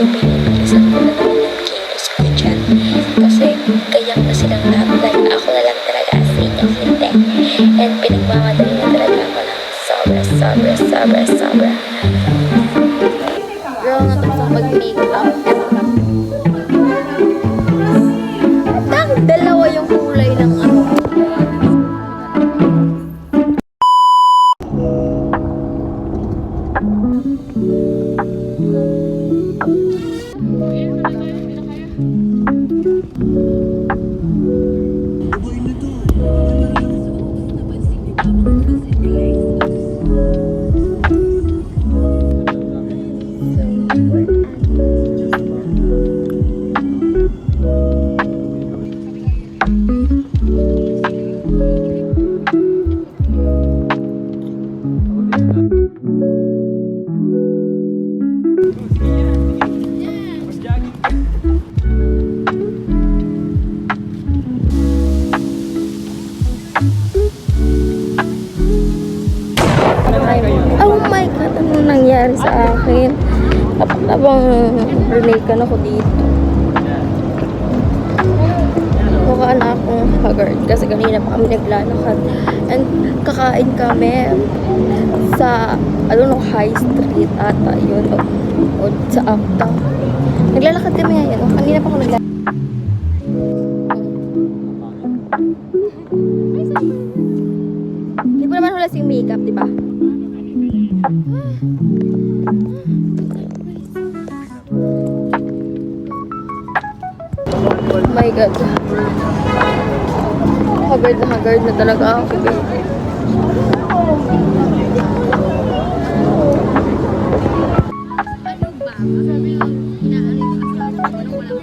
So, pinipilisan ko na lang yung kilos ko dyan. Kasi, kayak na silang lahat. Dahil ako na lang talaga as inyong hindi. And pinagmamadali na talaga ako ng sobra. Girl, natapos mag-makeup. Dalawa yung kulay ng ano. Oh my God, ano nangyari sa akin? Habang relakan ako dito. Mukha na akong haggard kasi kanina pa kami naglalakad. And kakain kami sa, I don't know, High Street ata yun. O sa Apta. Naglalakad kami ngayon. Kanina pa ako naglalakad. Hindi ko naman wala sing makeup, di ba? Oh my God. Haggard na talaga ako. Ano ba? Sabi mo, inaari ko kasi wala